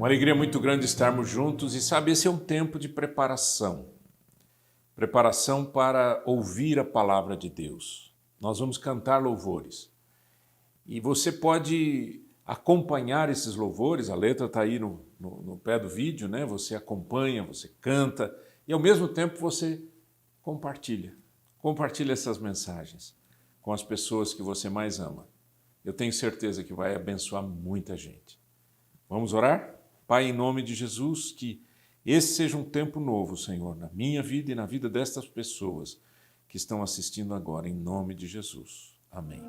Uma alegria muito grande estarmos juntos e sabe, esse é um tempo de preparação. Preparação para ouvir a palavra de Deus. Nós vamos cantar louvores. E você pode acompanhar esses louvores, a letra está aí no pé do vídeo, né? Você acompanha, você canta e ao mesmo tempo você compartilha. Compartilha essas mensagens com as pessoas que você mais ama. Eu tenho certeza que vai abençoar muita gente. Vamos orar? Pai, em nome de Jesus, que esse seja um tempo novo, Senhor, na minha vida e na vida destas pessoas que estão assistindo agora, em nome de Jesus. Amém.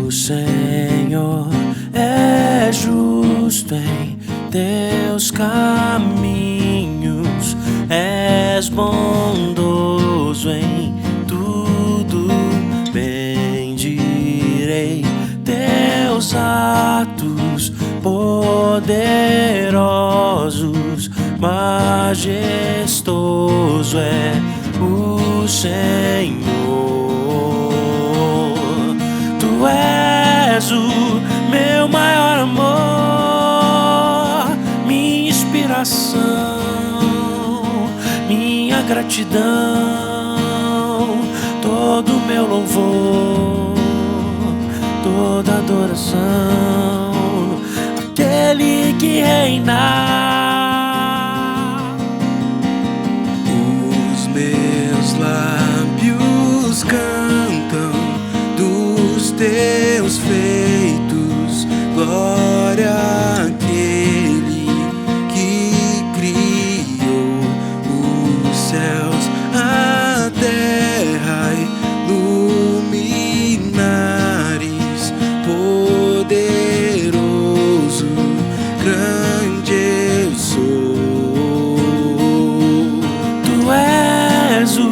O Senhor é justo em teus caminhos, és bondoso em tudo, bendirei teus atos poderosos, majestoso é o Senhor. Tu és o meu maior amor, minha inspiração, minha gratidão, todo meu louvor, toda adoração, aquele que reina. Os meus lábios cantam dos teus feitos, glória àquele que criou os céus, a terra e luminares, poderoso, grande eu sou. Tu és o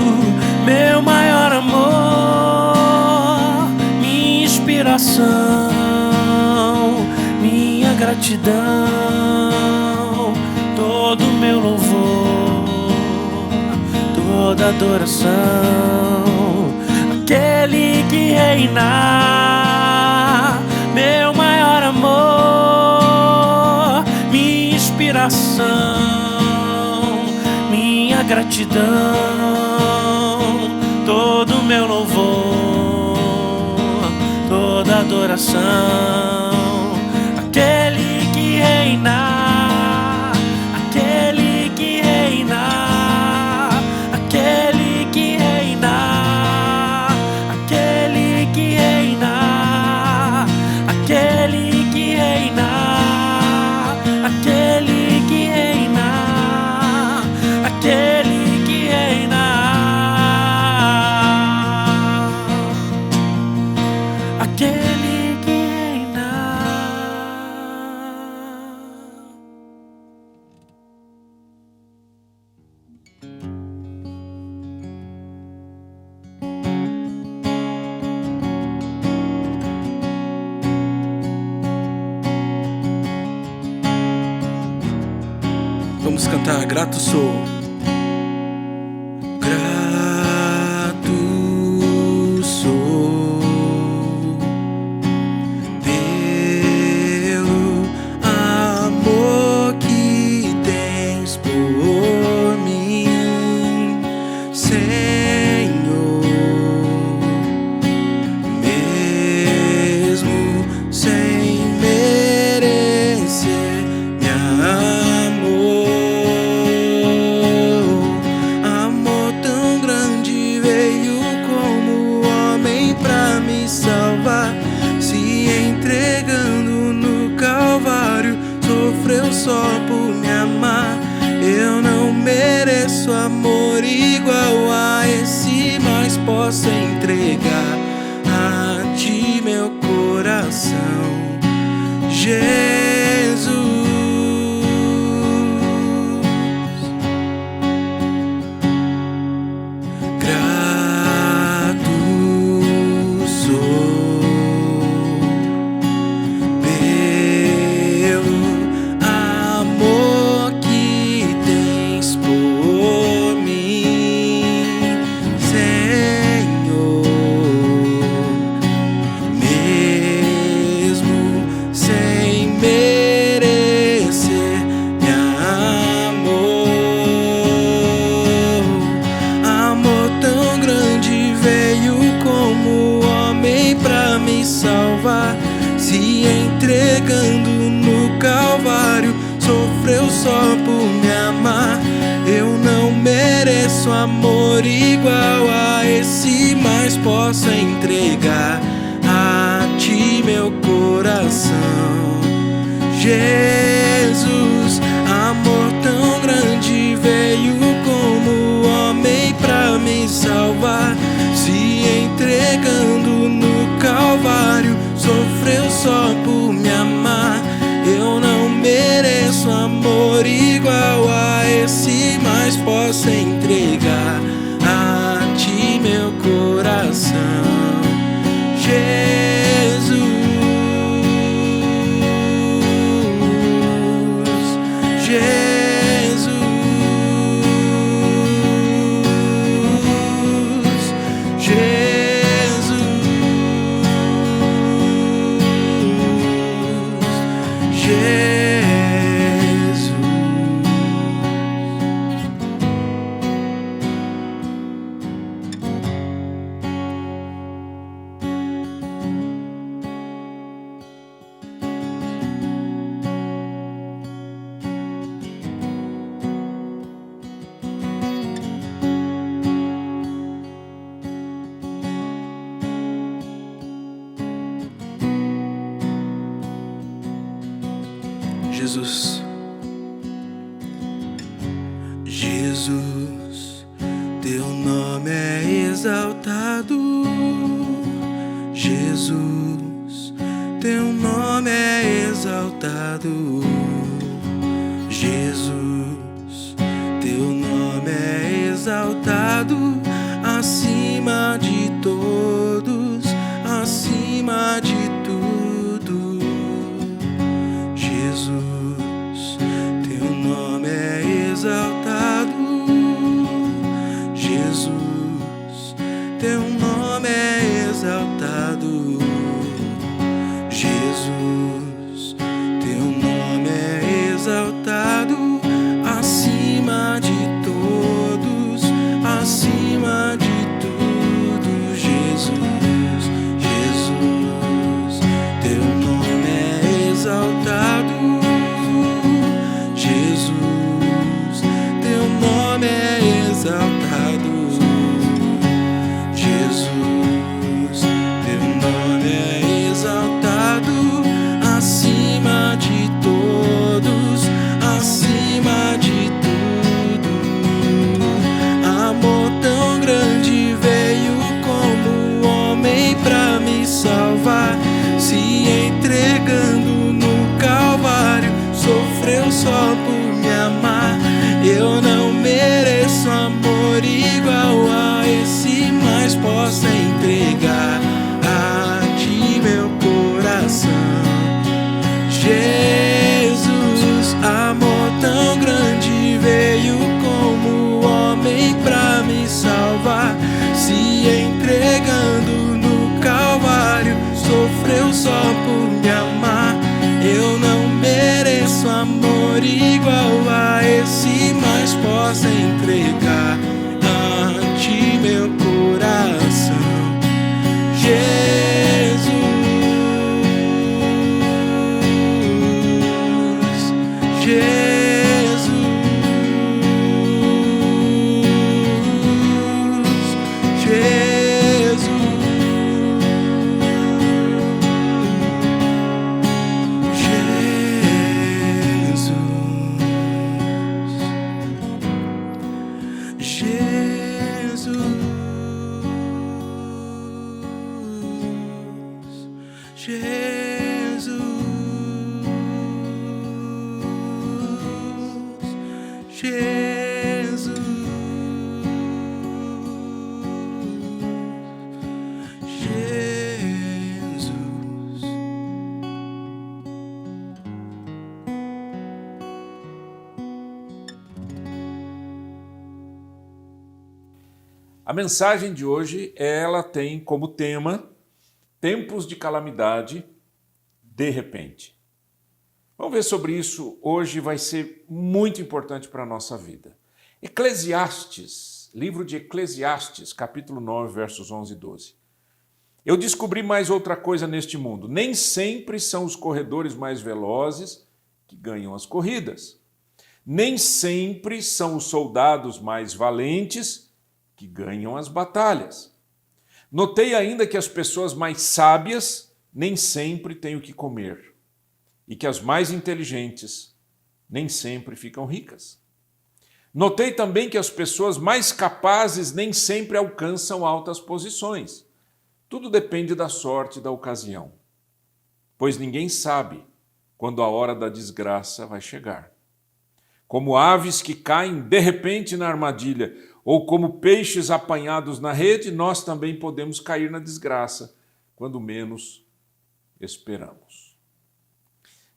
meu maior amor, minha inspiração, minha gratidão, todo meu louvor, toda adoração, aquele que reina, meu maior amor, minha inspiração, minha gratidão, todo meu louvor, toda adoração, aquele que reina, aquele que reina, aquele que reina, aquele que reina, aquele que reina, aquele que reina, aquele que reina, aquele que reina. Vamos cantar Grato Sou. Grato sou pelo amor que tens por mim, Senhor, mesmo sem merecer me amor. Amor tão grande veio como homem pra me salvar, se entregando no Calvário, sofreu só por me amar. Eu não mereço amor igual a esse, mas posso entregar a ti meu coração, Jesus. Grato sou entregando no Calvário, sofreu só por me amar. Eu não mereço amor igual a esse, mas posso entregar a ti meu coração. Jesus, amor tão grande, veio como homem pra me salvar, se entregando no Calvário, sofreu só por me amar. Eu não mereço amor igual a esse, mas posso entregar a ti meu coração. Jesus, Jesus, Jesus, Jesus. Jesus, Jesus, teu nome é exaltado. Jesus, teu nome é exaltado. Jesus, teu nome é exaltado acima de todos, acima de tudo. Jesus, teu nome é exaltado. Jesus, teu nome é exaltado. Jesus, teu nome é exaltado acima de todos, acima de tudo. Jesus, Jesus, teu nome é exaltado. Jesus, teu nome é exaltado. Jesus, teu nome é exaltado acima de todos, acima de tudo. Amor tão grande veio como homem pra me salvar, se entregando no Calvário, sofreu só por me amar. Eu não mereço amor igual a esse, mas posso entregar a ti meu coração. Jesus, amor tão grande veio como homem pra me salvar, se entregando no Calvário, sofreu só por me amar. Eu não mereço amor igual a esse, mas posso entregar a ti meu coração. Jesus, Jesus, Jesus, A mensagem de hoje, ela tem como tema tempos de calamidade de repente. Vamos ver sobre isso hoje, vai ser muito importante para a nossa vida. Eclesiastes, livro de Eclesiastes, capítulo 9, versos 11 e 12. Eu descobri mais outra coisa neste mundo. Nem sempre são os corredores mais velozes que ganham as corridas. Nem sempre são os soldados mais valentes que ganham as batalhas. Notei ainda que as pessoas mais sábias nem sempre têm o que comer e que as mais inteligentes nem sempre ficam ricas. Notei também que as pessoas mais capazes nem sempre alcançam altas posições. Tudo depende da sorte e da ocasião, pois ninguém sabe quando a hora da desgraça vai chegar. Como aves que caem de repente na armadilha, ou como peixes apanhados na rede, nós também podemos cair na desgraça, quando menos esperamos.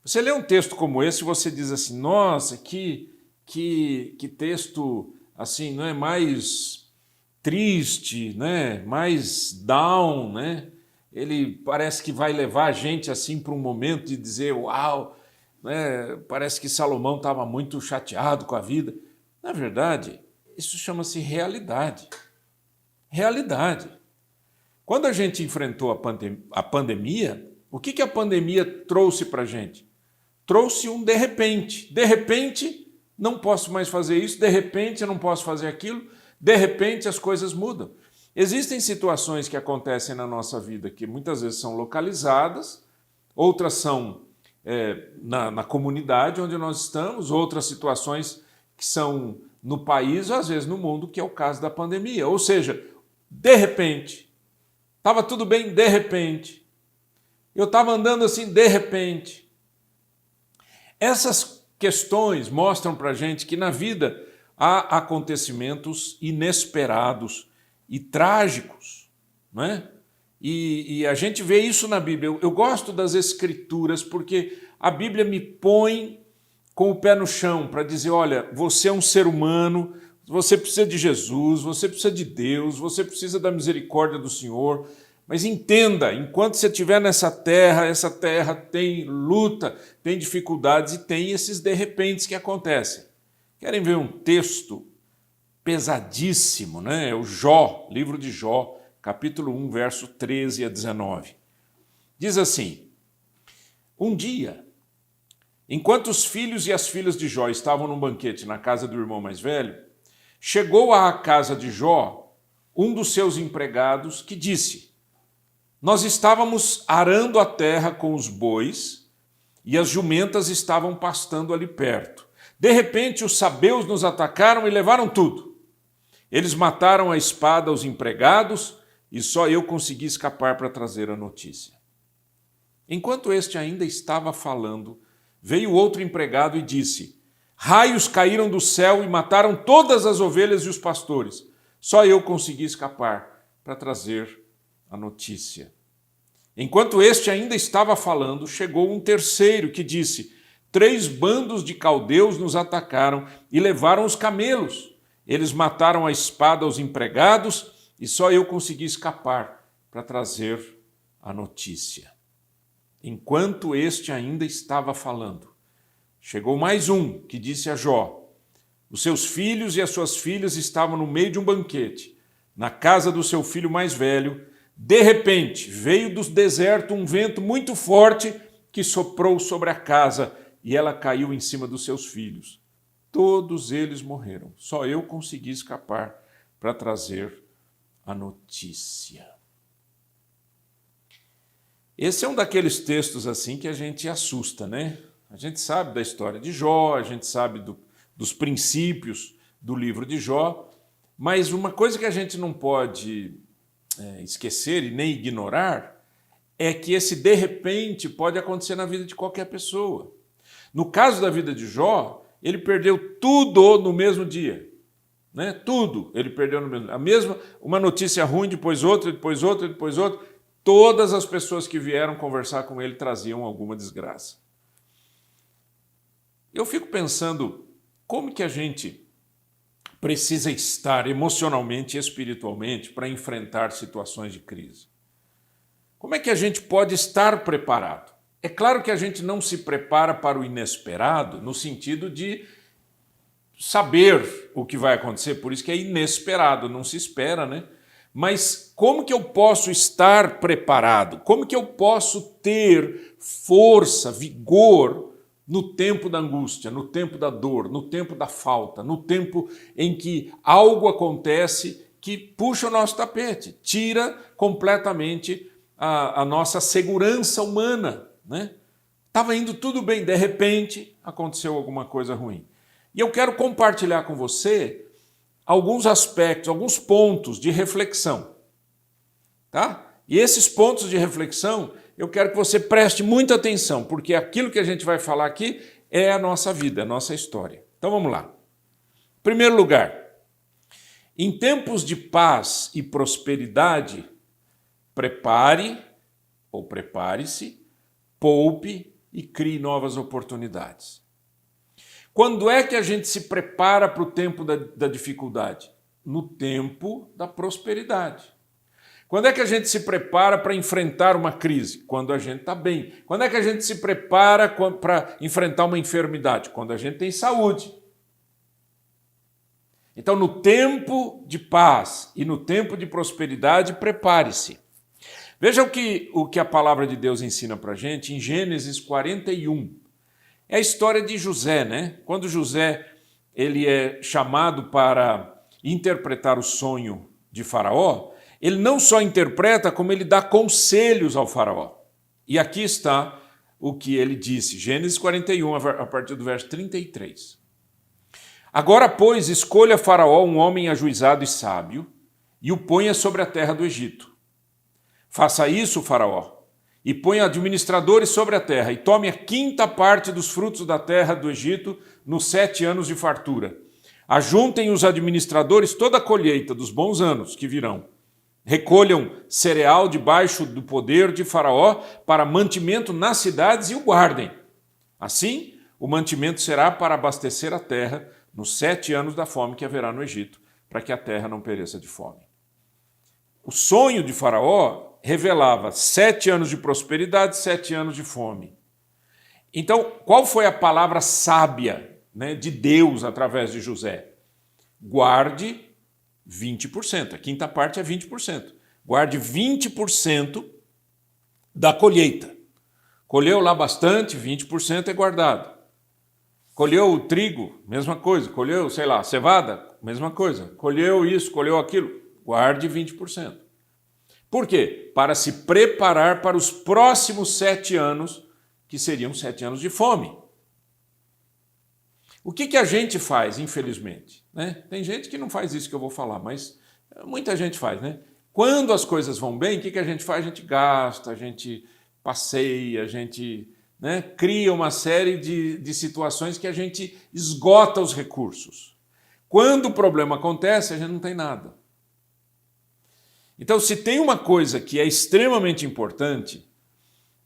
Você lê um texto como esse e você diz assim, nossa, que texto assim, não é mais triste, né? Mais down, né? Ele parece que vai levar a gente assim para um momento de dizer, uau, né? Parece que Salomão estava muito chateado com a vida. Na verdade, isso chama-se realidade. Realidade. Quando a gente enfrentou a pandemia, o que a pandemia trouxe para a gente? Trouxe um de repente. De repente, não posso mais fazer isso, de repente eu não posso fazer aquilo, de repente as coisas mudam. Existem situações que acontecem na nossa vida que muitas vezes são localizadas, outras são na comunidade onde nós estamos, outras situações que são no país ou às vezes no mundo, que é o caso da pandemia. Ou seja, de repente, estava tudo bem, de repente, eu estava andando assim, de repente. Essas questões mostram para a gente que na vida há acontecimentos inesperados e trágicos, não é? E a gente vê isso na Bíblia. Eu gosto das Escrituras porque a Bíblia me põe com o pé no chão para dizer, olha, você é um ser humano, você precisa de Jesus, você precisa de Deus, você precisa da misericórdia do Senhor, mas entenda, enquanto você estiver nessa terra, essa terra tem luta, tem dificuldades e tem esses de repentes que acontecem. Querem ver um texto pesadíssimo, né? É o Jó, livro de Jó, capítulo 1, verso 13 a 19. Diz assim, um dia, enquanto os filhos e as filhas de Jó estavam num banquete na casa do irmão mais velho, chegou à casa de Jó um dos seus empregados que disse, nós estávamos arando a terra com os bois e as jumentas estavam pastando ali perto. De repente, os sabeus nos atacaram e levaram tudo. Eles mataram à espada os empregados e só eu consegui escapar para trazer a notícia. Enquanto este ainda estava falando, veio outro empregado e disse, raios caíram do céu e mataram todas as ovelhas e os pastores. Só eu consegui escapar para trazer a notícia. Enquanto este ainda estava falando, chegou um terceiro que disse, 3 bandos de caldeus nos atacaram e levaram os camelos. Eles mataram à espada os empregados e só eu consegui escapar para trazer a notícia. Enquanto este ainda estava falando, chegou mais um que disse a Jó, os seus filhos e as suas filhas estavam no meio de um banquete, na casa do seu filho mais velho. De repente, veio do deserto um vento muito forte que soprou sobre a casa e ela caiu em cima dos seus filhos. Todos eles morreram. Só eu consegui escapar para trazer a notícia. Esse é um daqueles textos assim que a gente assusta, né? A gente sabe da história de Jó, a gente sabe dos princípios do livro de Jó, mas uma coisa que a gente não pode esquecer e nem ignorar é que esse de repente pode acontecer na vida de qualquer pessoa. No caso da vida de Jó, ele perdeu tudo no mesmo dia. Né? Tudo ele perdeu no mesmo dia. Uma notícia ruim, depois outra, depois outra, depois outra. Todas as pessoas que vieram conversar com ele traziam alguma desgraça. Eu fico pensando como que a gente precisa estar emocionalmente e espiritualmente para enfrentar situações de crise. Como é que a gente pode estar preparado? É claro que a gente não se prepara para o inesperado no sentido de saber o que vai acontecer, por isso que é inesperado, não se espera, né? Mas como que eu posso estar preparado? Como que eu posso ter força, vigor no tempo da angústia, no tempo da dor, no tempo da falta, no tempo em que algo acontece que puxa o nosso tapete, tira completamente a nossa segurança humana, né? Estava indo tudo bem, de repente aconteceu alguma coisa ruim. E eu quero compartilhar com você alguns aspectos, alguns pontos de reflexão, tá? E esses pontos de reflexão, eu quero que você preste muita atenção, porque aquilo que a gente vai falar aqui é a nossa vida, a nossa história. Então vamos lá. Em primeiro lugar, em tempos de paz e prosperidade, prepare-se, poupe e crie novas oportunidades. Quando é que a gente se prepara para o tempo da dificuldade? No tempo da prosperidade. Quando é que a gente se prepara para enfrentar uma crise? Quando a gente está bem. Quando é que a gente se prepara para enfrentar uma enfermidade? Quando a gente tem saúde. Então, no tempo de paz e no tempo de prosperidade, prepare-se. Veja o que a palavra de Deus ensina para a gente em Gênesis 41. É a história de José, né? Quando José ele é chamado para interpretar o sonho de Faraó, ele não só interpreta, como ele dá conselhos ao Faraó. E aqui está o que ele disse, Gênesis 41, a partir do verso 33. Agora, pois, escolha Faraó um homem ajuizado e sábio e o ponha sobre a terra do Egito. Faça isso, Faraó, e ponha administradores sobre a terra, e tome a 5ª parte dos frutos da terra do Egito nos 7 anos de fartura. Ajuntem os administradores toda a colheita dos bons anos que virão. Recolham cereal debaixo do poder de Faraó para mantimento nas cidades e o guardem. Assim, o mantimento será para abastecer a terra nos 7 anos da fome que haverá no Egito, para que a terra não pereça de fome. O sonho de Faraó revelava 7 anos de prosperidade, 7 anos de fome. Então, qual foi a palavra sábia, né, de Deus através de José? Guarde 20%, a 5ª parte é 20%. Guarde 20% da colheita. Colheu lá bastante, 20% é guardado. Colheu o trigo, mesma coisa. Colheu, sei lá, cevada, mesma coisa. Colheu isso, colheu aquilo, guarde 20%. Por quê? Para se preparar para os próximos 7 anos, que seriam 7 anos de fome. O que a gente faz, infelizmente? Né? Tem gente que não faz isso que eu vou falar, mas muita gente faz, né? Quando as coisas vão bem, o que a gente faz? A gente gasta, a gente passeia, a gente, né, cria uma série de situações que a gente esgota os recursos. Quando o problema acontece, a gente não tem nada. Então, se tem uma coisa que é extremamente importante,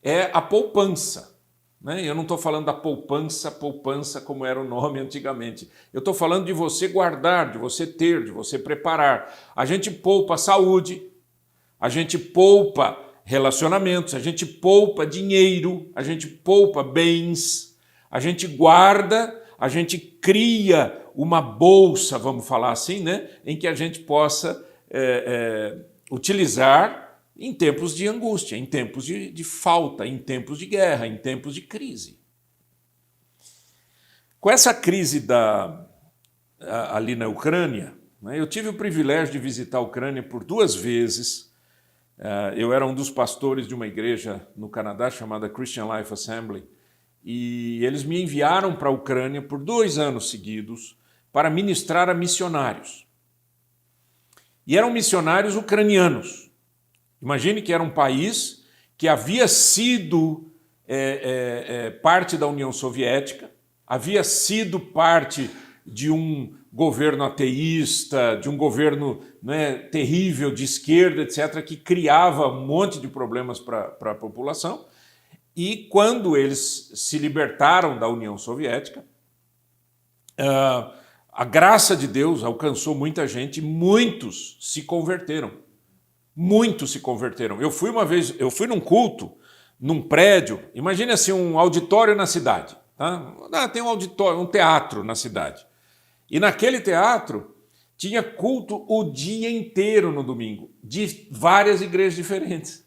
é a poupança. Né? Eu não estou falando da poupança como era o nome antigamente. Eu estou falando de você guardar, de você ter, de você preparar. A gente poupa saúde, a gente poupa relacionamentos, a gente poupa dinheiro, a gente poupa bens, a gente guarda, a gente cria uma bolsa, vamos falar assim, né? Em que a gente possa utilizar em tempos de angústia, em tempos de falta, em tempos de guerra, em tempos de crise. Com essa crise ali na Ucrânia, né, eu tive o privilégio de visitar a Ucrânia por 2 vezes. Eu era um dos pastores de uma igreja no Canadá chamada Christian Life Assembly, e eles me enviaram para a Ucrânia por 2 anos seguidos para ministrar a missionários. E eram missionários ucranianos. Imagine que era um país que havia sido parte da União Soviética, havia sido parte de um governo ateísta, de um governo, né, terrível de esquerda, etc., que criava um monte de problemas para a população. E quando eles se libertaram da União Soviética, a graça de Deus alcançou muita gente e muitos se converteram. Muitos se converteram. Eu fui num culto, num prédio, imagine assim, um auditório na cidade. Tá? Tem um auditório, um teatro na cidade. E naquele teatro tinha culto o dia inteiro no domingo, de várias igrejas diferentes.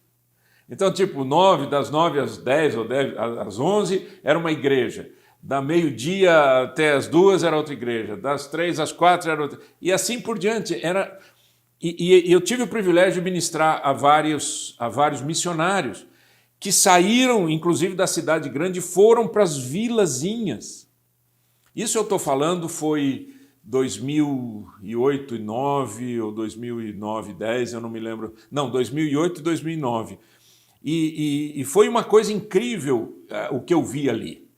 Então, tipo, das 9 às 10 ou 10 às 11 era uma igreja. Da meio-dia até as 2 era outra igreja. Das 3 às 4 era outra. E assim por diante. E eu tive o privilégio de ministrar a vários missionários que saíram, inclusive, da cidade grande e foram para as vilazinhas. Isso eu estou falando foi 2008 e 2009 ou 2009 e 2010, eu não me lembro. Não, 2008 e 2009. E foi uma coisa incrível o que eu vi ali.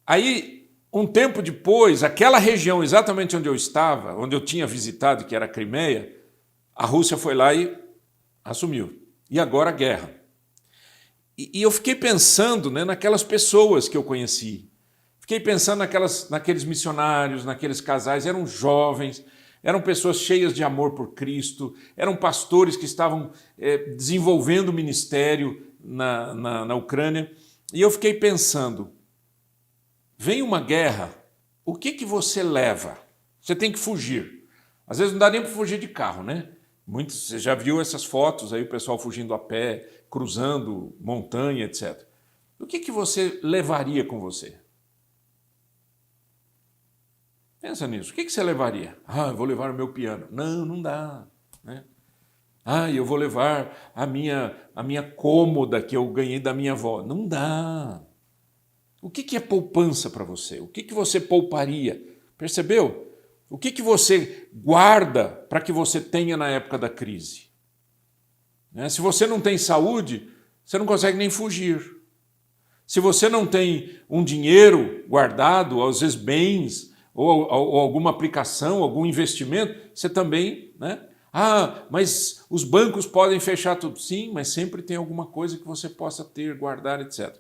Aí, um tempo depois, aquela região exatamente onde eu estava, onde eu tinha visitado, que era a Crimeia, a Rússia foi lá e assumiu. E agora a guerra. E eu fiquei pensando, né, naquelas pessoas que eu conheci. Fiquei pensando naqueles missionários, naqueles casais, eram jovens, eram pessoas cheias de amor por Cristo, eram pastores que estavam desenvolvendo o ministério na Ucrânia. E eu fiquei pensando, vem uma guerra, o que você leva? Você tem que fugir. Às vezes não dá nem para fugir de carro, né? Você já viu essas fotos aí, o pessoal fugindo a pé, cruzando montanha, etc. O que você levaria com você? Pensa nisso. O que você levaria? Eu vou levar o meu piano. Não dá. Né? Eu vou levar a minha cômoda que eu ganhei da minha avó. Não dá. O que é poupança para você? O que você pouparia? Percebeu? O que você guarda para que você tenha na época da crise? Né? Se você não tem saúde, você não consegue nem fugir. Se você não tem um dinheiro guardado, às vezes bens, ou alguma aplicação, algum investimento, você também, né? Mas os bancos podem fechar tudo. Sim, mas sempre tem alguma coisa que você possa ter, guardar, etc.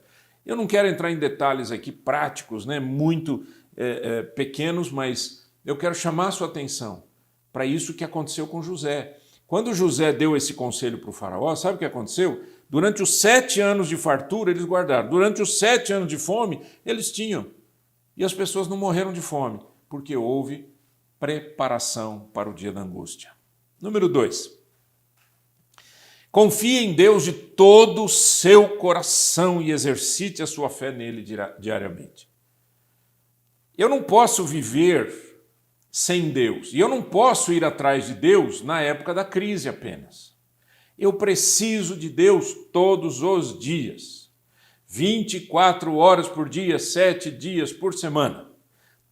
Eu não quero entrar em detalhes aqui práticos, né? Muito pequenos, mas eu quero chamar a sua atenção para isso que aconteceu com José. Quando José deu esse conselho para o faraó, sabe o que aconteceu? Durante os 7 anos de fartura, eles guardaram. Durante os 7 anos de fome, eles tinham. E as pessoas não morreram de fome, porque houve preparação para o dia da angústia. Número 2. Confie em Deus de todo o seu coração e exercite a sua fé nele diariamente. Eu não posso viver sem Deus. E eu não posso ir atrás de Deus na época da crise apenas. Eu preciso de Deus todos os dias. 24 horas por dia, 7 dias por semana.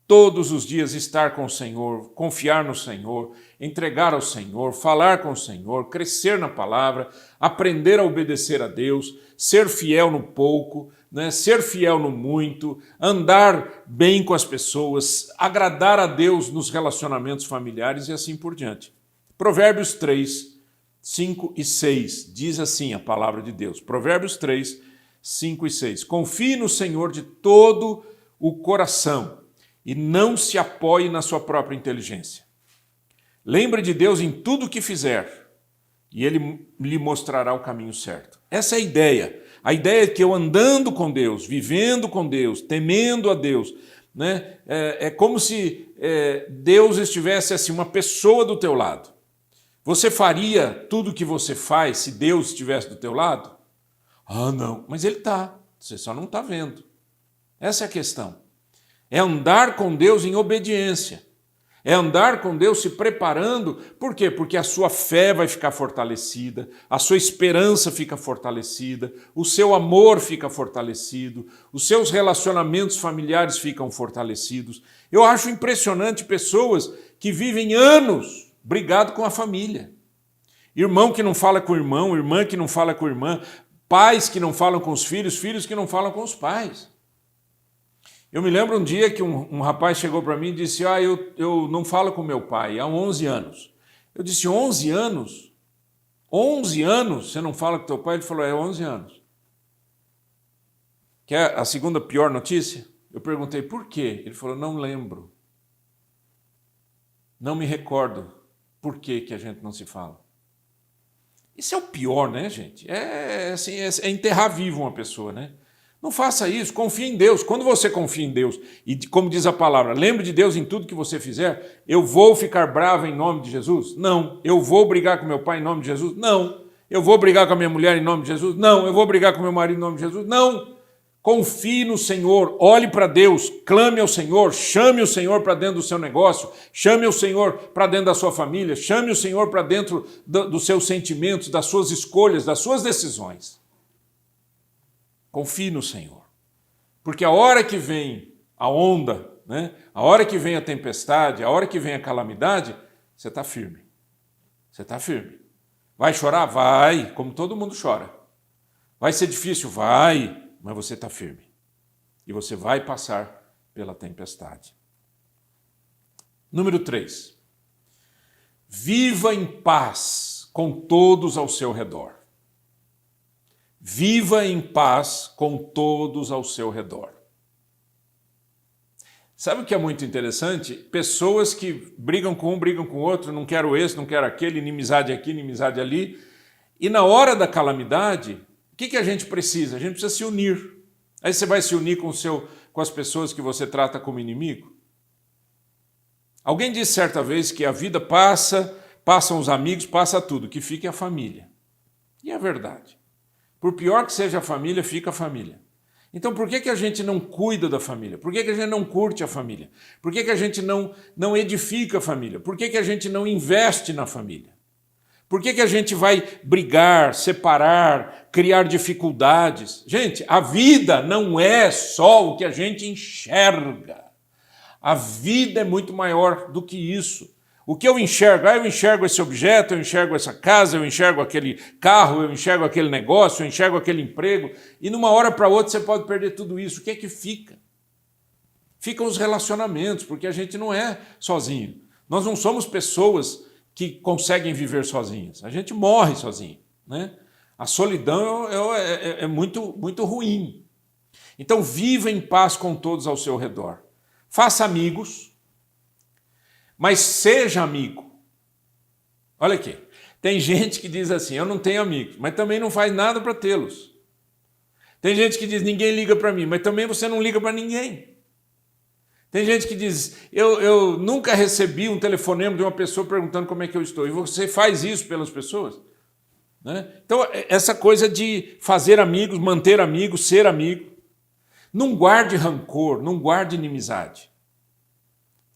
Todos os dias estar com o Senhor, confiar no Senhor, entregar ao Senhor, falar com o Senhor, crescer na palavra, aprender a obedecer a Deus, ser fiel no pouco, né? Ser fiel no muito, andar bem com as pessoas, agradar a Deus nos relacionamentos familiares e assim por diante. Provérbios 3, 5 e 6, diz assim a palavra de Deus. Provérbios 3, 5 e 6. Confie no Senhor de todo o coração e não se apoie na sua própria inteligência. Lembre de Deus em tudo o que fizer e Ele lhe mostrará o caminho certo. Essa é a ideia. A ideia é que eu andando com Deus, vivendo com Deus, temendo a Deus, né? É como se Deus estivesse assim, uma pessoa do teu lado. Você faria tudo o que você faz se Deus estivesse do teu lado? Não, mas Ele está, você só não está vendo. Essa é a questão. É andar com Deus em obediência. É andar com Deus se preparando. Por quê? Porque a sua fé vai ficar fortalecida, a sua esperança fica fortalecida, o seu amor fica fortalecido, os seus relacionamentos familiares ficam fortalecidos. Eu acho impressionante pessoas que vivem anos brigado com a família. Irmão que não fala com o irmão, irmã que não fala com a irmã, pais que não falam com os filhos, filhos que não falam com os pais. Eu me lembro um dia que um rapaz chegou para mim e disse, eu não falo com meu pai há 11 anos. Eu disse, 11 anos? 11 anos você não fala com teu pai? Ele falou, 11 anos. Quer a segunda pior notícia? Eu perguntei, por quê? Ele falou, não lembro. Não me recordo por que a gente não se fala. Isso é o pior, né, gente? É enterrar vivo uma pessoa, né? Não faça isso, confie em Deus. Quando você confia em Deus, e como diz a palavra, lembre de Deus em tudo que você fizer, eu vou ficar bravo em nome de Jesus? Não. Eu vou brigar com meu pai em nome de Jesus? Não. Eu vou brigar com a minha mulher em nome de Jesus? Não. Eu vou brigar com meu marido em nome de Jesus? Não. Confie no Senhor, olhe para Deus, clame ao Senhor, chame o Senhor para dentro do seu negócio, chame o Senhor para dentro da sua família, chame o Senhor para dentro dos seus sentimentos, das suas escolhas, das suas decisões. Confie no Senhor. Porque a hora que vem a onda, né? A hora que vem a tempestade, a hora que vem a calamidade, você está firme. Você está firme. Vai chorar? Vai, como todo mundo chora. Vai ser difícil? Vai. Mas você está firme. E você vai passar pela tempestade. Número 3. Viva em paz com todos ao seu redor. Viva em paz com todos ao seu redor. Sabe o que é muito interessante? Pessoas que brigam com um, brigam com o outro, não quero esse, não quero aquele, inimizade aqui, inimizade ali. E na hora da calamidade, o que a gente precisa? A gente precisa se unir. Aí você vai se unir com as pessoas que você trata como inimigo? Alguém disse certa vez que a vida passam os amigos, passa tudo, que fique a família. E é verdade. Por pior que seja a família, fica a família. Então por que a gente não cuida da família? Por que a gente não curte a família? Por que a gente não edifica a família? Por que a gente não investe na família? Por que a gente vai brigar, separar, criar dificuldades? Gente, a vida não é só o que a gente enxerga. A vida é muito maior do que isso. O que eu enxergo? Eu enxergo esse objeto, eu enxergo essa casa, eu enxergo aquele carro, eu enxergo aquele negócio, eu enxergo aquele emprego. E numa hora para outra você pode perder tudo isso. O que é que fica? Ficam os relacionamentos, porque a gente não é sozinho. Nós não somos pessoas que conseguem viver sozinhas. A gente morre sozinho, né? A solidão é muito, muito ruim. Então, viva em paz com todos ao seu redor. Faça amigos, mas seja amigo. Olha aqui, tem gente que diz assim, eu não tenho amigos, mas também não faz nada para tê-los. Tem gente que diz, ninguém liga para mim, mas também você não liga para ninguém. Tem gente que diz, eu nunca recebi um telefonema de uma pessoa perguntando como é que eu estou. E você faz isso pelas pessoas? Né? Então, essa coisa de fazer amigos, manter amigos, ser amigo. Não guarde rancor, não guarde inimizade.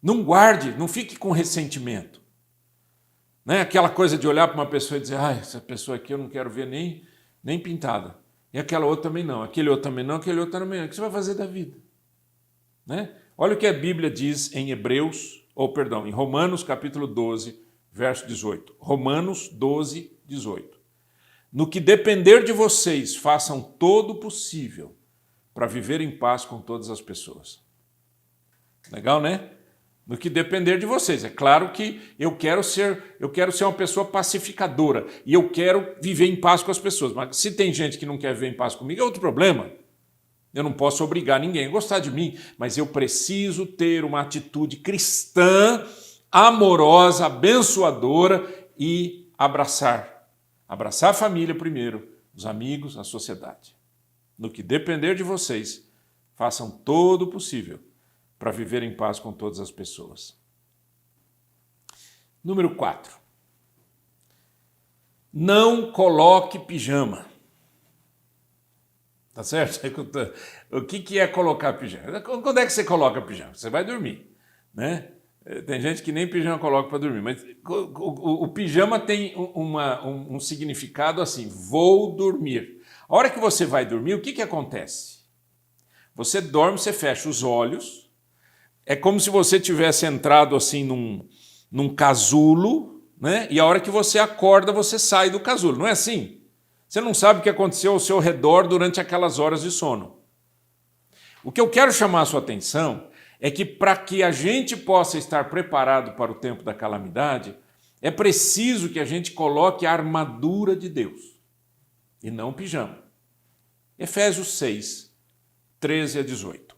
Não guarde, não fique com ressentimento. Né? Aquela coisa de olhar para uma pessoa e dizer, essa pessoa aqui eu não quero ver nem pintada. E aquela outra também não, aquele outro também não, aquele outro também não. O que você vai fazer da vida? Né? Olha o que a Bíblia diz em em Romanos capítulo 12, verso 18. Romanos 12, 18. No que depender de vocês, façam todo o possível para viver em paz com todas as pessoas. Legal, né? No que depender de vocês. É claro que eu quero ser uma pessoa pacificadora e eu quero viver em paz com as pessoas. Mas se tem gente que não quer viver em paz comigo, é outro problema. Eu não posso obrigar ninguém a gostar de mim, mas eu preciso ter uma atitude cristã, amorosa, abençoadora e abraçar. Abraçar a família primeiro, os amigos, a sociedade. No que depender de vocês, façam todo o possível para viver em paz com todas as pessoas. Número 4. Não coloque pijama. Tá certo? O que é colocar pijama? Quando é que você coloca pijama? Você vai dormir, né? Tem gente que nem pijama coloca para dormir, mas o pijama tem um significado assim, vou dormir. A hora que você vai dormir, o que acontece? Você dorme, você fecha os olhos, é como se você tivesse entrado assim num casulo, né? E a hora que você acorda, você sai do casulo, não é assim? Você não sabe o que aconteceu ao seu redor durante aquelas horas de sono. O que eu quero chamar a sua atenção é que para que a gente possa estar preparado para o tempo da calamidade, é preciso que a gente coloque a armadura de Deus e não o pijama. Efésios 6, 13 a 18.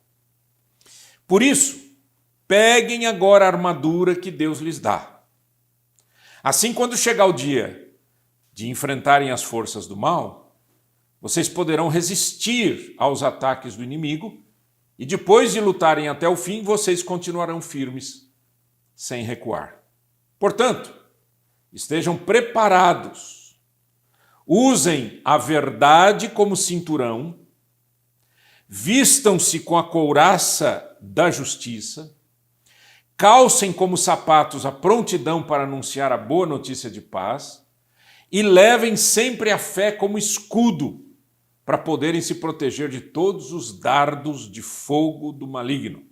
Por isso, peguem agora a armadura que Deus lhes dá. Assim, quando chegar o dia de enfrentarem as forças do mal, vocês poderão resistir aos ataques do inimigo e depois de lutarem até o fim, vocês continuarão firmes, sem recuar. Portanto, estejam preparados, usem a verdade como cinturão, vistam-se com a couraça da justiça, calcem como sapatos a prontidão para anunciar a boa notícia de paz e levem sempre a fé como escudo para poderem se proteger de todos os dardos de fogo do maligno.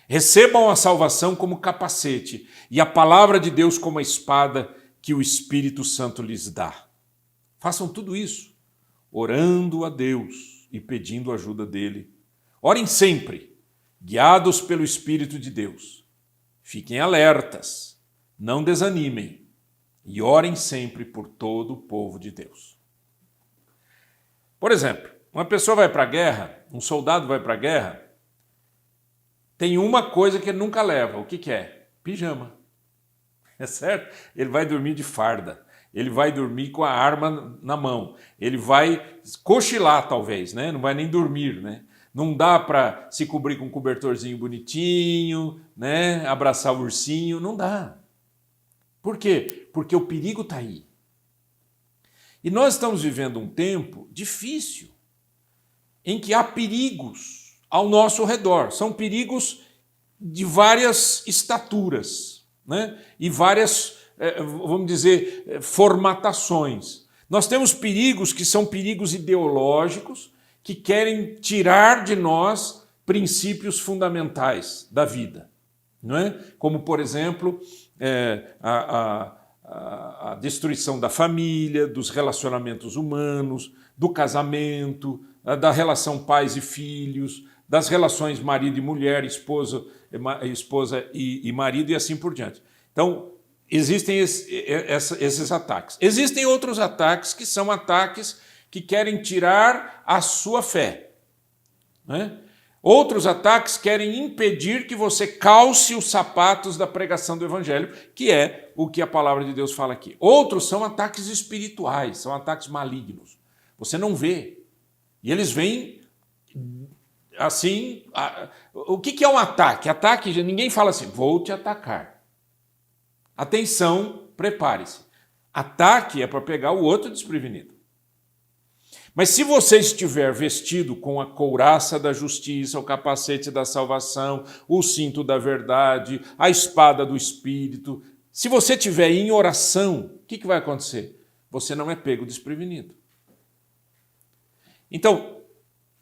Recebam a salvação como capacete e a palavra de Deus como a espada que o Espírito Santo lhes dá. Façam tudo isso, orando a Deus e pedindo ajuda dele. Orem sempre, guiados pelo Espírito de Deus. Fiquem alertas, não desanimem e orem sempre por todo o povo de Deus. Por exemplo, uma pessoa vai para a guerra, um soldado vai para a guerra, tem uma coisa que ele nunca leva. O que é? Pijama. É certo? Ele vai dormir de farda. Ele vai dormir com a arma na mão. Ele vai cochilar, talvez, né? Não vai nem dormir, né? Não dá para se cobrir com um cobertorzinho bonitinho, né? Abraçar o ursinho. Não dá. Por quê? Porque o perigo está aí. E nós estamos vivendo um tempo difícil, em que há perigos ao nosso redor. São perigos de várias estaturas, né? E várias, vamos dizer, formatações. Nós temos perigos que são perigos ideológicos, que querem tirar de nós princípios fundamentais da vida, não é? Como, por exemplo, a destruição da família, dos relacionamentos humanos, do casamento, da relação pais e filhos, das relações marido e mulher, esposa e marido e assim por diante. Então, existem esses ataques. Existem outros ataques que são ataques que querem tirar a sua fé, né? Outros ataques querem impedir que você calce os sapatos da pregação do Evangelho, que é o que a palavra de Deus fala aqui. Outros são ataques espirituais, são ataques malignos. Você não vê. E eles vêm assim... O que é um ataque? Ataque, ninguém fala assim, vou te atacar. Atenção, prepare-se. Ataque é para pegar o outro desprevenido. Mas se você estiver vestido com a couraça da justiça, o capacete da salvação, o cinto da verdade, a espada do Espírito, se você estiver em oração, o que vai acontecer? Você não é pego desprevenido. Então,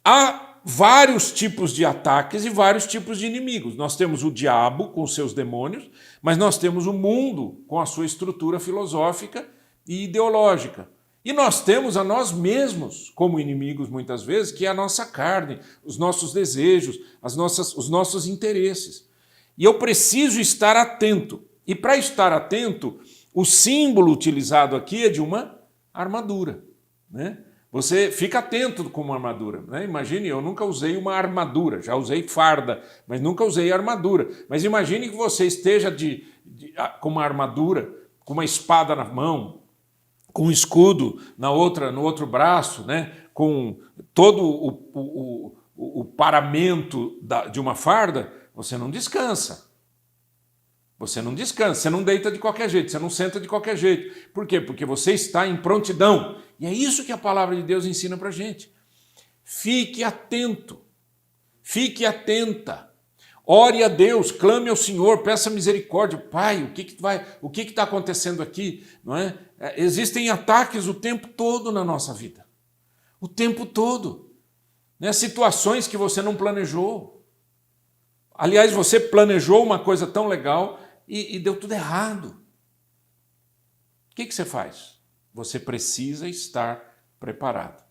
há vários tipos de ataques e vários tipos de inimigos. Nós temos o diabo com seus demônios, mas nós temos o mundo com a sua estrutura filosófica e ideológica. E nós temos a nós mesmos como inimigos, muitas vezes, que é a nossa carne, os nossos desejos, os nossos interesses. E eu preciso estar atento. E para estar atento, o símbolo utilizado aqui é de uma armadura, né? Você fica atento com uma armadura, né? Imagine, eu nunca usei uma armadura, já usei farda, mas nunca usei armadura. Mas imagine que você esteja com uma armadura, com uma espada na mão, com um escudo no outro braço, né? Com todo o paramento de uma farda, você não descansa. Você não descansa, você não deita de qualquer jeito, você não senta de qualquer jeito. Por quê? Porque você está em prontidão. E é isso que a palavra de Deus ensina para a gente. Fique atento, fique atenta. Ore a Deus, clame ao Senhor, peça misericórdia. Pai, o que está acontecendo aqui? Não é? Existem ataques o tempo todo na nossa vida. O tempo todo. Né? Situações que você não planejou. Aliás, você planejou uma coisa tão legal e deu tudo errado. O que você faz? Você precisa estar preparado.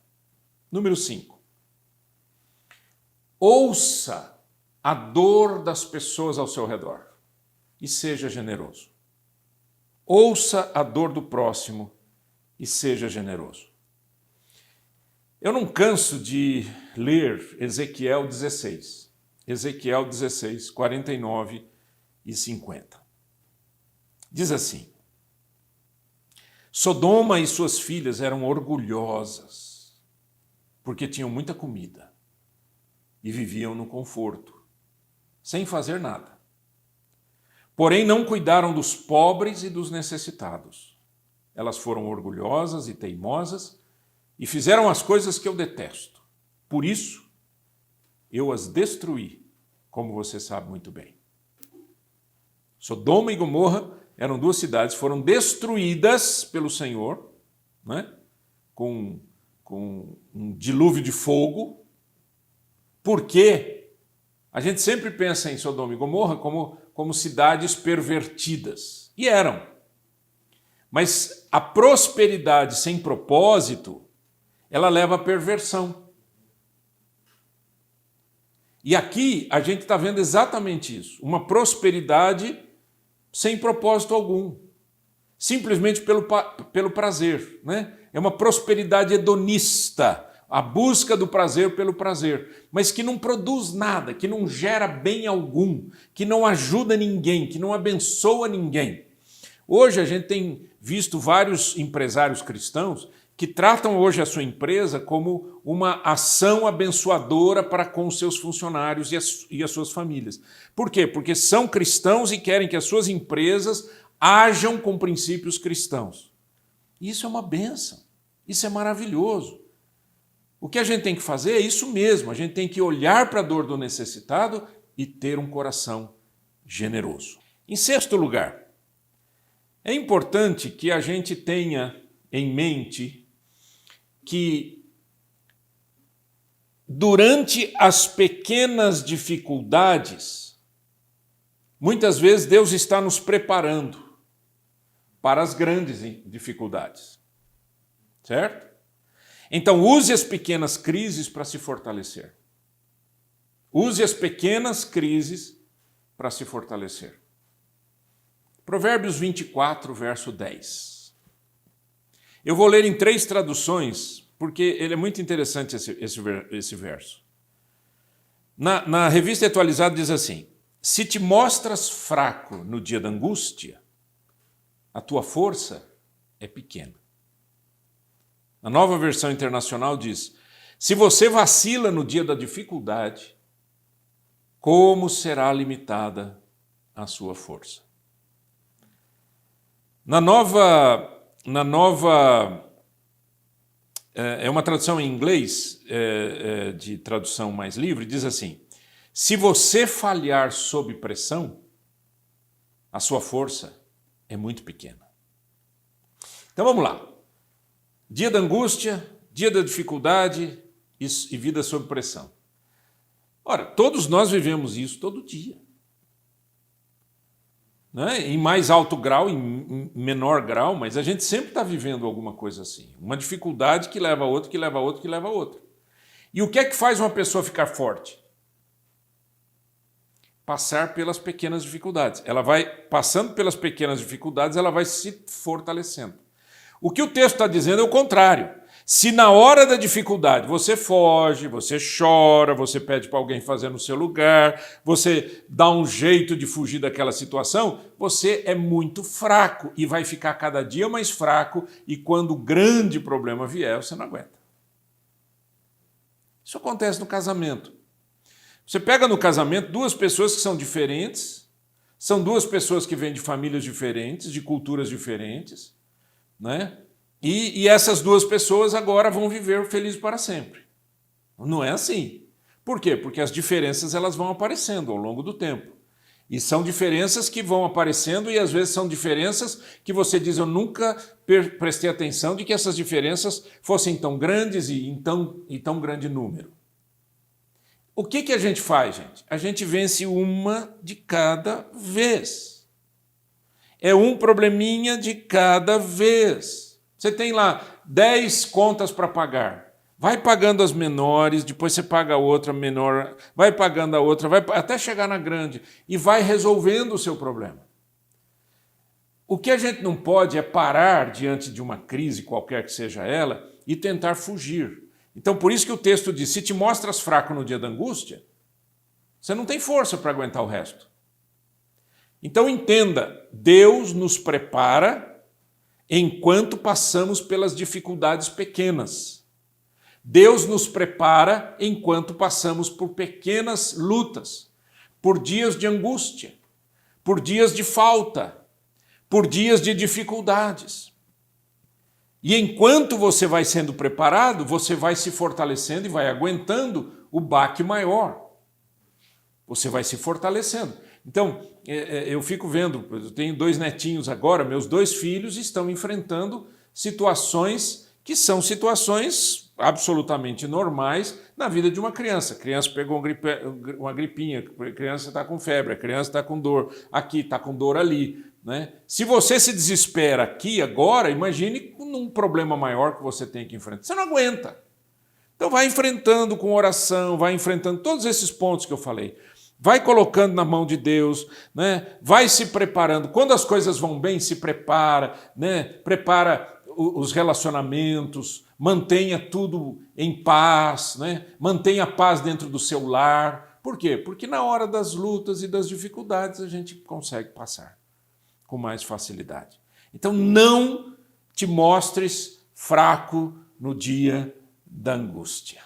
Número 5. Ouça a dor das pessoas ao seu redor e seja generoso. Ouça a dor do próximo e seja generoso. Eu não canso de ler Ezequiel 16. Ezequiel 16, 49 e 50. Diz assim: Sodoma e suas filhas eram orgulhosas, porque tinham muita comida e viviam no conforto, sem fazer nada. Porém, não cuidaram dos pobres e dos necessitados. Elas foram orgulhosas e teimosas e fizeram as coisas que eu detesto. Por isso, eu as destruí, como você sabe muito bem. Sodoma e Gomorra eram duas cidades, foram destruídas pelo Senhor, né? com um dilúvio de fogo, porque a gente sempre pensa em Sodoma e Gomorra como cidades pervertidas, e eram. Mas a prosperidade sem propósito, ela leva à perversão. E aqui a gente está vendo exatamente isso, uma prosperidade sem propósito algum, simplesmente pelo prazer, né? É uma prosperidade hedonista, a busca do prazer pelo prazer, mas que não produz nada, que não gera bem algum, que não ajuda ninguém, que não abençoa ninguém. Hoje a gente tem visto vários empresários cristãos que tratam hoje a sua empresa como uma ação abençoadora para com os seus funcionários e as suas famílias. Por quê? Porque são cristãos e querem que as suas empresas ajam com princípios cristãos. Isso é uma bênção, isso é maravilhoso. O que a gente tem que fazer é isso mesmo, a gente tem que olhar para a dor do necessitado e ter um coração generoso. Em sexto lugar, é importante que a gente tenha em mente que durante as pequenas dificuldades, muitas vezes Deus está nos preparando para as grandes dificuldades, certo? Então use as pequenas crises para se fortalecer. Use as pequenas crises para se fortalecer. Provérbios 24, verso 10. Eu vou ler em 3 traduções, porque ele é muito interessante esse verso. Na Revista Atualizada diz assim: se te mostras fraco no dia da angústia, a tua força é pequena. A Nova Versão Internacional diz: se você vacila no dia da dificuldade, como será limitada a sua força? É uma tradução em inglês, de tradução mais livre, diz assim: se você falhar sob pressão, a sua força é muito pequena. Então vamos lá. Dia da angústia, dia da dificuldade e vida sob pressão. Ora, todos nós vivemos isso todo dia. Né? Em mais alto grau, em menor grau, mas a gente sempre está vivendo alguma coisa assim. Uma dificuldade que leva a outra, que leva a outra, que leva a outra. E o que é que faz uma pessoa ficar forte? Passar pelas pequenas dificuldades. Ela vai passando pelas pequenas dificuldades, ela vai se fortalecendo. O que o texto está dizendo é o contrário. Se na hora da dificuldade você foge, você chora, você pede para alguém fazer no seu lugar, você dá um jeito de fugir daquela situação, você é muito fraco e vai ficar cada dia mais fraco e quando o grande problema vier, você não aguenta. Isso acontece no casamento. Você pega no casamento 2 pessoas que são diferentes, são 2 pessoas que vêm de famílias diferentes, de culturas diferentes, né? E essas 2 pessoas agora vão viver felizes para sempre. Não é assim. Por quê? Porque as diferenças elas vão aparecendo ao longo do tempo. E são diferenças que vão aparecendo e às vezes são diferenças que você diz, eu nunca prestei atenção de que essas diferenças fossem tão grandes e em tão grande número. O que a gente faz, gente? A gente vence uma de cada vez. É um probleminha de cada vez. Você tem lá 10 contas para pagar. Vai pagando as menores, depois você paga a outra menor, vai pagando a outra, vai até chegar na grande e vai resolvendo o seu problema. O que a gente não pode é parar diante de uma crise, qualquer que seja ela, e tentar fugir. Então, por isso que o texto diz, se te mostras fraco no dia da angústia, você não tem força para aguentar o resto. Então, entenda, Deus nos prepara enquanto passamos pelas dificuldades pequenas. Deus nos prepara enquanto passamos por pequenas lutas, por dias de angústia, por dias de falta, por dias de dificuldades. E enquanto você vai sendo preparado, você vai se fortalecendo e vai aguentando o baque maior. Você vai se fortalecendo. Então, eu fico vendo, eu tenho 2 netinhos agora, meus 2 filhos estão enfrentando situações que são situações absolutamente normais na vida de uma criança. A criança pegou uma gripinha, a criança está com febre, a criança está com dor aqui, está com dor ali, né? Se você se desespera aqui agora, imagine um problema maior que você tem que enfrentar. Você não aguenta. Então vai enfrentando com oração, vai enfrentando todos esses pontos que eu falei. Vai colocando na mão de Deus, né? Vai se preparando. Quando as coisas vão bem, se prepara, né? Prepara os relacionamentos, mantenha tudo em paz, né? Mantenha a paz dentro do seu lar. Por quê? Porque na hora das lutas e das dificuldades a gente consegue passar com mais facilidade. Então não te mostres fraco no dia da angústia.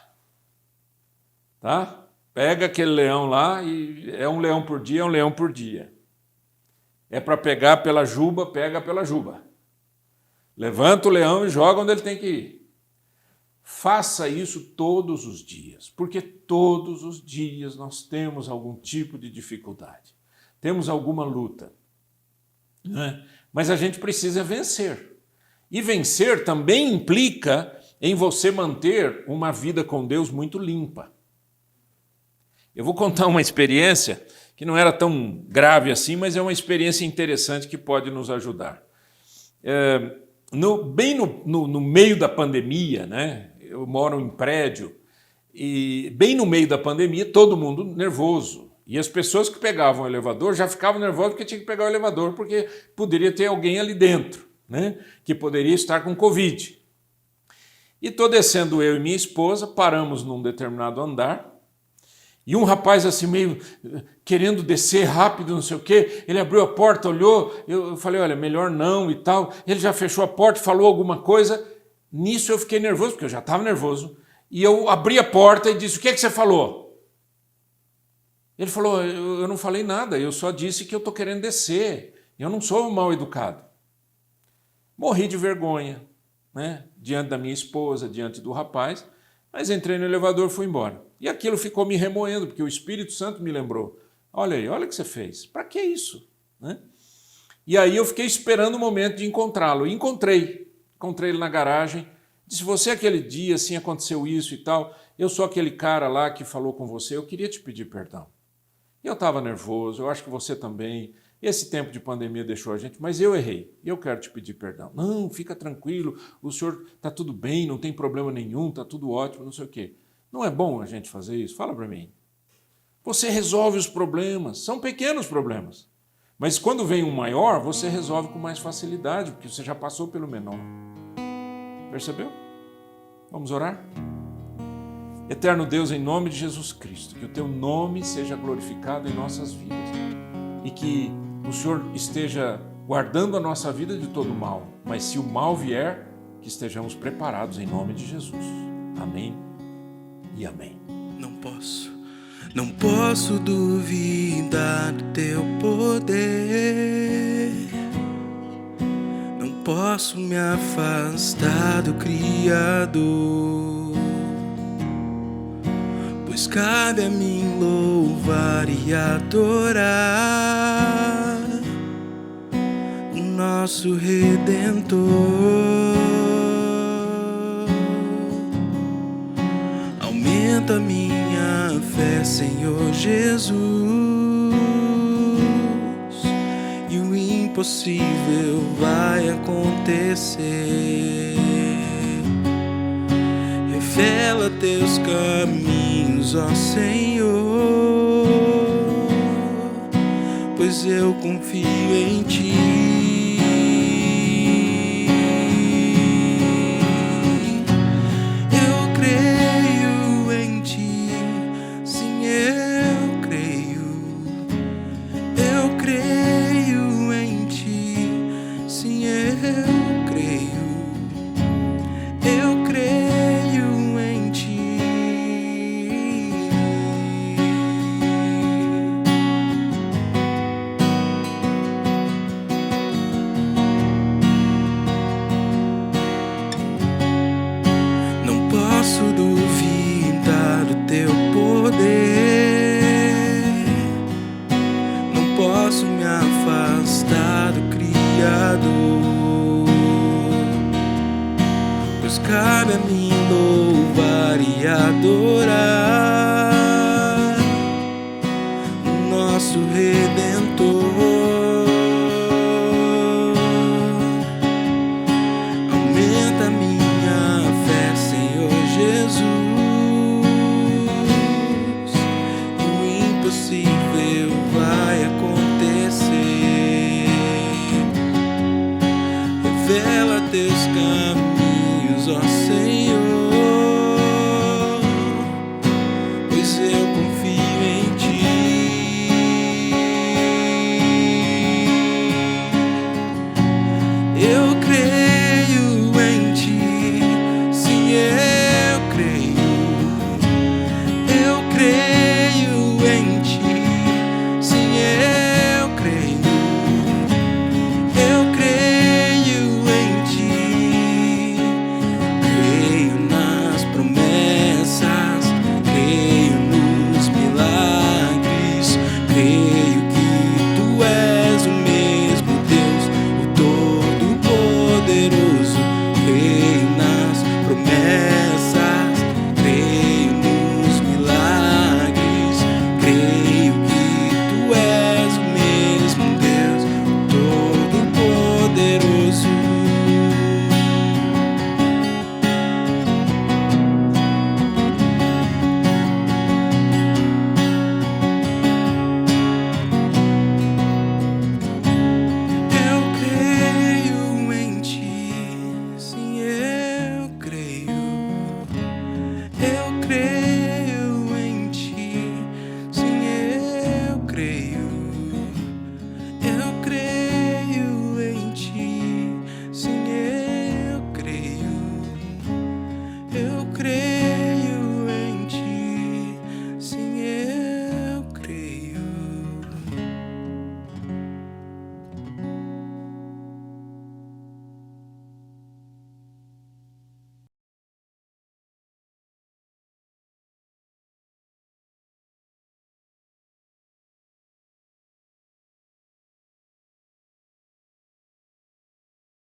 Tá? Pega aquele leão lá e é um leão por dia, é um leão por dia. É para pegar pela juba, pega pela juba. Levanta o leão e joga onde ele tem que ir. Faça isso todos os dias, porque todos os dias nós temos algum tipo de dificuldade. Temos alguma luta, né? Mas a gente precisa vencer. E vencer também implica em você manter uma vida com Deus muito limpa. Eu vou contar uma experiência que não era tão grave assim, mas é uma experiência interessante que pode nos ajudar. Bem no meio da pandemia, né? Eu moro em prédio, e bem no meio da pandemia, todo mundo nervoso. E as pessoas que pegavam o elevador já ficavam nervosas porque tinha que pegar o elevador, porque poderia ter alguém ali dentro, né? Que poderia estar com Covid. E estou descendo eu e minha esposa, paramos num determinado andar, e um rapaz assim meio querendo descer rápido, não sei o quê, ele abriu a porta, olhou, eu falei, olha, melhor não e tal. Ele já fechou a porta, falou alguma coisa. Nisso eu fiquei nervoso, porque eu já estava nervoso, e eu abri a porta e disse, o que é que você falou? Ele falou, eu não falei nada, eu só disse que eu estou querendo descer, eu não sou mal educado. Morri de vergonha, né? Diante da minha esposa, diante do rapaz, mas entrei no elevador e fui embora. E aquilo ficou me remoendo, porque o Espírito Santo me lembrou. Olha aí, olha o que você fez. Para que isso? Né? E aí eu fiquei esperando o momento de encontrá-lo. E encontrei ele na garagem. Disse, você aquele dia, assim, aconteceu isso e tal. Eu sou aquele cara lá que falou com você, eu queria te pedir perdão. E eu estava nervoso, eu acho que você também. Esse tempo de pandemia deixou a gente, mas eu errei, e eu quero te pedir perdão. Não, fica tranquilo, o senhor está tudo bem, não tem problema nenhum, está tudo ótimo, não sei o quê. Não é bom a gente fazer isso? Fala para mim. Você resolve os problemas, são pequenos problemas. Mas quando vem um maior, você resolve com mais facilidade, porque você já passou pelo menor. Percebeu? Vamos orar? Eterno Deus, em nome de Jesus Cristo, que o teu nome seja glorificado em nossas vidas e que o Senhor esteja guardando a nossa vida de todo mal, mas se o mal vier, que estejamos preparados em nome de Jesus. Amém e amém. Não posso duvidar do teu poder, não posso me afastar do Criador, pois cabe a mim louvar e adorar o nosso Redentor. Aumenta minha fé, Senhor Jesus, e o impossível vai acontecer. Revela teus caminhos, ó Senhor, pois eu confio em Ti. Eu creio em Ti, sim, eu creio. Eu creio em Ti, sim, eu creio. Eu creio em Ti. pois cabe a mim louvar e adorar o nosso Redentor. Aumenta minha fé, Senhor Jesus, e o impossível vai acontecer. Revela teus caminhos, ó Senhor,